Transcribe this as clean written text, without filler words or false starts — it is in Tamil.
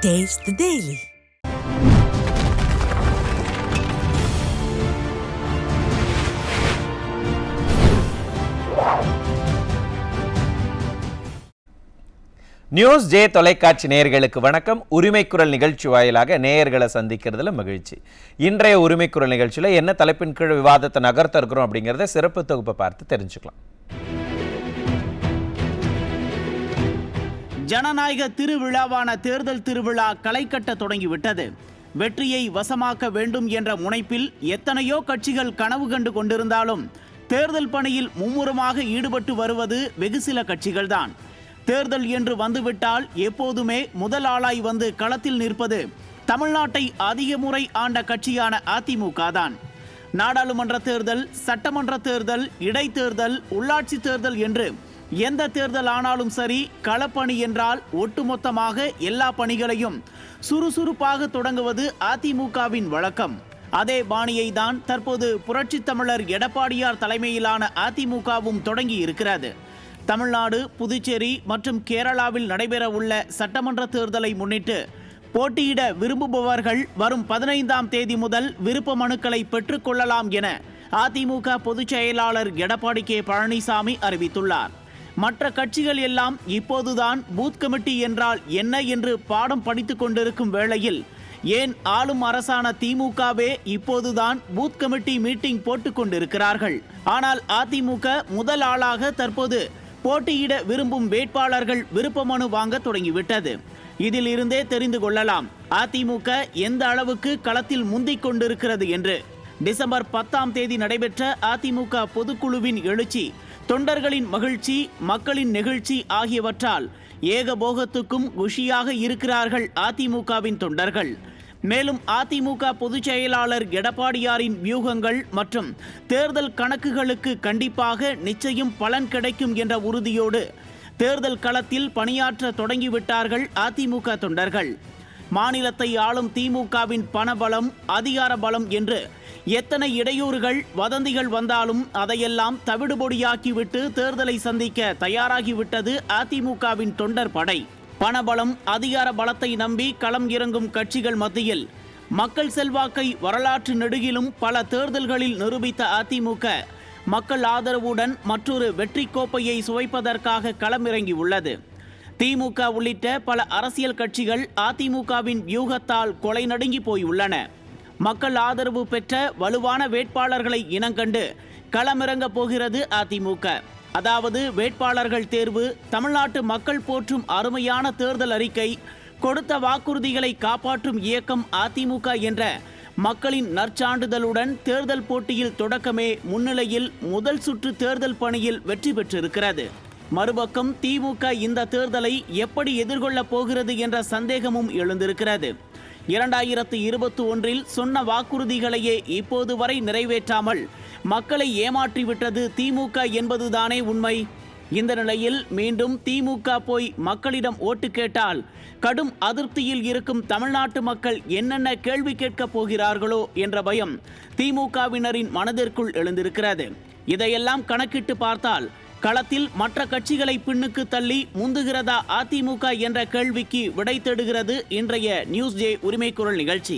Taste the Daily. News J தொலைக்காட்சி நேயர்களுக்கு வணக்கம். உரிமைக்குரல் நிகழ்ச்சி வாயிலாக நேயர்களை சந்திக்கிறதுல மகிழ்ச்சி. இன்றைய உரிமைக்குரல் நிகழ்ச்சியில் என்ன தலைப்பின் கீழ் விவாதத்தை நகர்த்த இருக்கிறோம் அப்படிங்கிறத சிறப்பு தொகுப்பை பார்த்து தெரிஞ்சுக்கலாம். ஜனநாயக திருவிழாவான தேர்தல் திருவிழா களை கட்ட தொடங்கிவிட்டது. வெற்றியை வசமாக்க வேண்டும் என்ற முனைப்பில் எத்தனையோ கட்சிகள் கனவு கண்டு கொண்டிருந்தாலும் தேர்தல் பணியில் மும்முரமாக ஈடுபட்டு வருவது வெகு சில கட்சிகள்தான். தேர்தல் என்று வந்துவிட்டால் எப்போதுமே முதல் ஆளாய் வந்து களத்தில் நிற்பது தமிழ்நாட்டை அதிக முறை ஆண்ட கட்சியான அதிமுக தான். நாடாளுமன்ற தேர்தல், சட்டமன்ற தேர்தல், இடைத்தேர்தல், உள்ளாட்சி தேர்தல் என்று எந்த தேர்தல் ஆனாலும் சரி, களப்பணி என்றால் ஒட்டுமொத்தமாக எல்லா பணிகளையும் சுறுசுறுப்பாக தொடங்குவது அதிமுகவின் வழக்கம். அதே பாணியை தான் தற்போது புரட்சி தமிழர் எடப்பாடியார் தலைமையிலான அதிமுகவும் தொடங்கி இருக்கிறது. தமிழ்நாடு, புதுச்சேரி மற்றும் கேரளாவில் நடைபெற உள்ள சட்டமன்ற தேர்தலை முன்னிட்டு போட்டியிட விரும்புபவர்கள் வரும் 15ஆம் தேதி முதல் விருப்ப மனுக்களை பெற்றுக்கொள்ளலாம் என அதிமுக பொதுச் செயலாளர் எடப்பாடி கே பழனிசாமி அறிவித்துள்ளார். மற்ற கட்சிகள் எல்லாம் இப்போதுதான் பூத் கமிட்டி என்றால் என்ன என்று பாடம் படித்துக் கொண்டிருக்கும் வேளையில் ஏன் ஆளும் அரசான திமுகவே இப்போதுதான் பூத் கமிட்டி மீட்டிங் போட்டுக் கொண்டிருக்கிறார்கள். ஆனால் அதிமுக முதல் ஆளாக தற்போது போட்டியிட விரும்பும் வேட்பாளர்கள் விருப்ப மனு வாங்க தொடங்கிவிட்டது. இதில் இருந்தே தெரிந்து கொள்ளலாம் அதிமுக எந்த அளவுக்கு களத்தில் முந்திக் கொண்டிருக்கிறது என்று. டிசம்பர் 10ஆம் தேதி நடைபெற்ற அதிமுக பொதுக்குழுவின் எழுச்சி, தொண்டர்களின் மகிழ்ச்சி, மக்களின் நெகிழ்ச்சி ஆகியவற்றால் ஏகபோகத்துக்கும் குஷியாக இருக்கிறார்கள் அதிமுகவின் தொண்டர்கள். மேலும் அதிமுக பொதுச் செயலாளர் எடப்பாடியாரின் வியூகங்கள் மற்றும் தேர்தல் கணக்குகளுக்கு கண்டிப்பாக நிச்சயம் பலன் கிடைக்கும் என்ற உறுதியோடு தேர்தல் களத்தில் பணியாற்ற தொடங்கிவிட்டார்கள் அதிமுக தொண்டர்கள். மாநிலத்தை ஆளும் திமுகவின் பணபலம், அதிகார பலம் என்று எத்தனை இடையூறுகள், வதந்திகள் வந்தாலும் அதையெல்லாம் தவிடுபொடியாக்கிவிட்டு தேர்தலை சந்திக்க தயாராகிவிட்டது அதிமுகவின் தொண்டர் படை. பணபலம், அதிகார பலத்தை நம்பி களம் இறங்கும் கட்சிகள் மத்தியில் மக்கள் செல்வாக்கை வரலாற்று நெடுகிலும் பல தேர்தல்களில் நிரூபித்த அதிமுக மக்கள் ஆதரவுடன் மற்றொரு வெற்றி கோப்பையை சுவைப்பதற்காக களமிறங்கி உள்ளது. திமுக உள்ளிட்ட பல அரசியல் கட்சிகள் அதிமுகவின் வியூகத்தால் கொலை நடுங்கி போயுள்ளன. மக்கள் ஆதரவு பெற்ற வலுவான வேட்பாளர்களை இனங்கண்டு களமிறங்க போகிறது அதிமுக. அதாவது வேட்பாளர்கள் தேர்வு, தமிழ்நாட்டு மக்கள் போற்றும் அருமையான தேர்தல் அறிக்கை, கொடுத்த வாக்குறுதிகளை காப்பாற்றும் இயக்கம் அதிமுக என்ற மக்களின் நற்சான்றிதழுடன் தேர்தல் போட்டியில் தொடக்கமே முன்னிலையில் முதல் சுற்று தேர்தல் பணியில் வெற்றி பெற்றிருக்கிறது. மறுபக்கம் திமுக இந்த தேர்தலை எப்படி எதிர்கொள்ளப் போகிறது என்ற சந்தேகமும் எழுந்திருக்கிறது. 2021 சொன்ன வாக்குறுதிகளையே இப்போது வரை நிறைவேற்றாமல் மக்களை ஏமாற்றிவிட்டது திமுக என்பதுதானே உண்மை. இந்த நிலையில் மீண்டும் திமுக போய் மக்களிடம் ஓட்டு கேட்டால் கடும் அதிருப்தியில் இருக்கும் தமிழ்நாட்டு மக்கள் என்னென்ன கேள்வி கேட்கப் போகிறார்களோ என்ற பயம் திமுகவினரின் மனதிற்குள் எழுந்திருக்கிறது. இதையெல்லாம் கணக்கிட்டு பார்த்தால் களத்தில் மற்ற கட்சிகளை பின்னுக்கு தள்ளி முந்துகிறதா அதிமுக என்ற கேள்விக்கு விடை தேடுகிறது இன்றைய நியூஸ் ஜே உரிமைக்குரல் நிகழ்ச்சி.